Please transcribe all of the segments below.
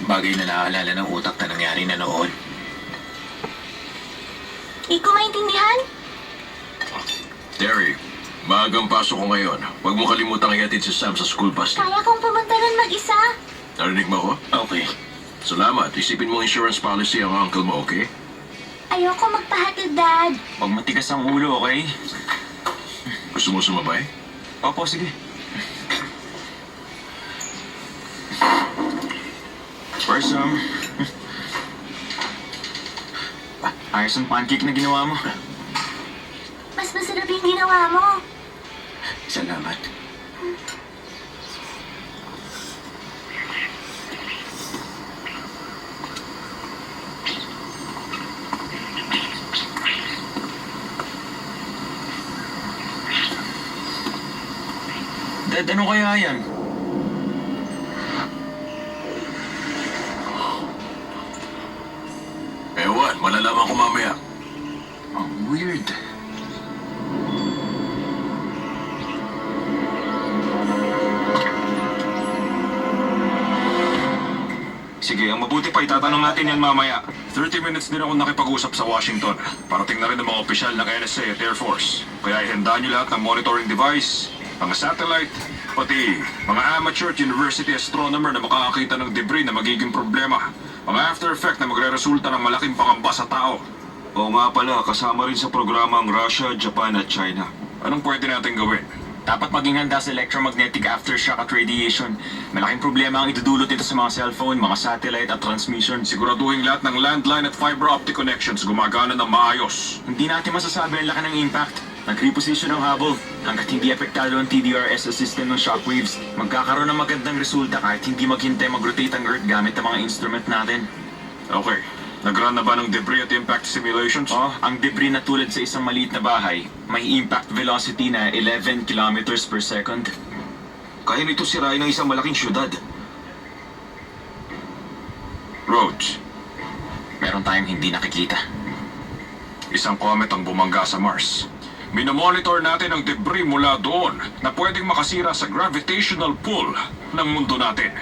Bagay na naaalala ng utak na nangyari na noon. Di ko maintindihan. Terry, maagang pasok ko ngayon. Huwag mo kalimutang ihatid si Sam sa school bus. Kaya kong pumunta ron mag-isa. Narinig mo ako? Okay. Salamat. Isipin mo insurance policy ang uncle mo, okay? Ayoko magpahatid, Dad. Huwag matigas ang ulo, okay? Gusto mo sumabay? Opo, sige. First, ayos ang pancake na ginawa mo. Mas masarap yung ginawa mo. Salamat. Dad, ano kaya yan? Ewan, malalaman ko mamaya. Ang weird. Sige, ang mabuti pa itatanong natin yan mamaya. 30 minutes din ako nakipag-usap sa Washington. Parating na rin ng mga opisyal ng NSA at Air Force. Kaya ihandaan niyo lahat ng monitoring device, mga satellite, pati mga amateur at university astronomer na makakakita ng debris na magiging problema. Mga after effect na magre-resulta ng malaking pangamba sa tao. Oo nga pala, kasama rin sa programa ang Russia, Japan at China. Anong pwede natin gawin? Dapat maging handa sa electromagnetic aftershock at radiation. Malaking problema ang idudulot nito sa mga cellphone, mga satellite at transmission. Siguraduhin lahat ng landline at fiber optic connections gumagana ng maayos. Hindi natin masasabi ang laki ng impact. Nag-reposition ang Hubble. Hanggat hindi apektado ang TDRS sa system ng shockwaves, magkakaroon ng magandang resulta kahit hindi maghintay mag-rotate ang Earth gamit ang mga instrument natin. Okay. Nag-run na ba ng debris at impact simulations? Oh, ang debris na tulad sa isang maliit na bahay, may impact velocity na 11 kilometers per second. Kaya nito sirain ng isang malaking syudad. Rhodes, Meron tayong hindi nakikita. isang comet ang bumangga sa Mars. Minomonitor natin ang debris mula doon na pwedeng makasira sa gravitational pull ng mundo natin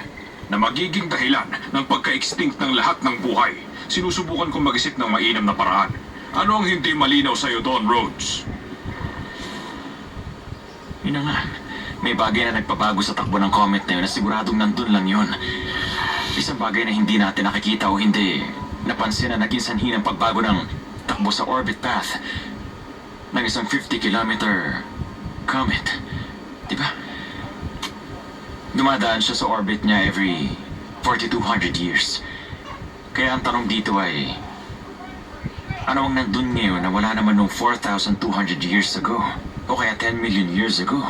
na magiging dahilan ng pagka-extinct ng lahat ng buhay. Sinusubukan kong mag-isip ng mainam na paraan. Ano ang hindi malinaw sa'yo doon, Rhodes? Yun na nga, may bagay na nagpabago sa takbo ng comet na yun na siguradong nandun lang yun. Isang bagay na hindi natin nakikita o hindi napansin na naging sanhi ng pagbago ng takbo sa orbit path ng isang 50-kilometer comet. Diba? Dumadaan siya sa orbit niya every 4,200 years. Kaya ang tanong dito ay, ano ang nandun ngayon na wala naman nung 4,200 years ago? O kaya 10 million years ago?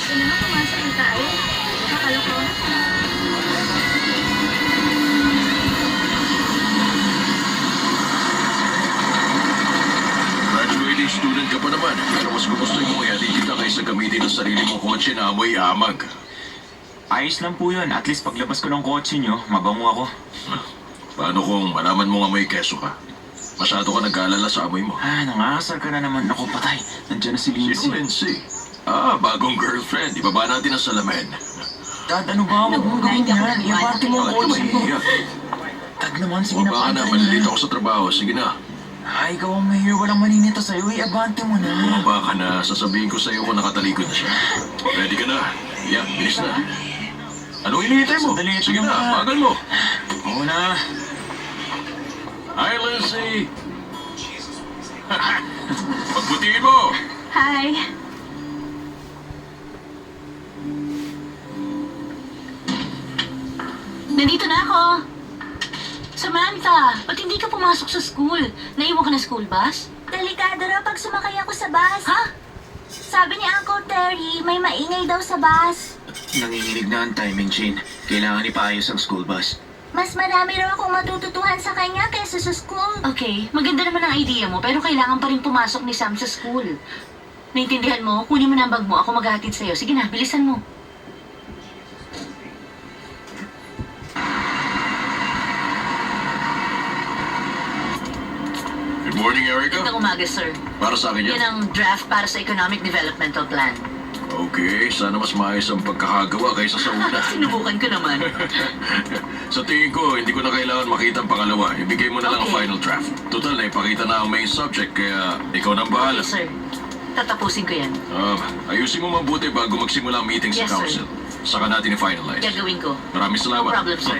Sige na, pumasok na tayo. Nakalokohan. Graduating student ka pa naman. Pero mas gusto mo ihatid kita kaysa gamitin ang sarili mong kotse na amoy amag. Ayos lang po yun. At least paglabas ko ng kotse nyo, mabango ako. Paano kung malaman mo nga may keso ka? Masyado ka nag-aalala sa amoy mo. Ah, nangasar ka na naman. Ako patay. Nandiyan na si Sino Lindsay. Lindsay? Bagong girlfriend. Ibaba natin ang salamin. Dad, ano ba? Huwag mong gawin yan. Iabante mo ang Bakit ka kotse. mahihiya? Dad naman, sige O na. baka na, pantay malilito ako sa trabaho. Sige na. Ay, ikaw ang mayor. Walang maninita sa'yo. Iabante mo na. Bumaba ka na. Sasabihin ko sa'yo kung nakatalikod na siya. Ready ka na? Yeah, bilis na. Anong hinihintay mo? Sandali, Sige ito na, na. bagal mo. Oo na. Hi, Lindsay! Pagbutiin mo! Hi. Nandito na ako. Samantha, ba't hindi ka pumasok sa school? Naiwan ka na school bus? Delikado raw pag sumakay ako sa bus. Ha? Sabi ni Uncle Terry, may maingay daw sa bus. Nanginginig na ang timing chain. Kailangan ipaayos ang school bus. Mas marami raw akong matututuhan sa kanya kaysa sa school. Okay, maganda naman ang idea mo, pero kailangan pa rin pumasok ni Sam sa school. Naintindihan mo? Kunin mo na ang bag mo, ako maghahatid sa'yo. Sige na, bilisan mo. Good morning, Erica. Magandang umaga, sir. Para sa akin Yan yan. ang draft para sa Economic Developmental Plan. Okay, sana mas maayos ang pagkakagawa kaysa sa una. Sinubukan ko naman. Sa tingin ko, hindi ko na kailangan makita ang pangalawa. Ibigay mo na lang ang Okay. final draft. Total, na ipakita na ang main subject, kaya ikaw nang bahala. Okay, sir. Tatapusin ko yan. Ayusin mo mabuti bago magsimula ang meeting sa Yes, sir. council. Saka natin i-finalize. Gagawin ko. Maraming No salamat. problem, sir.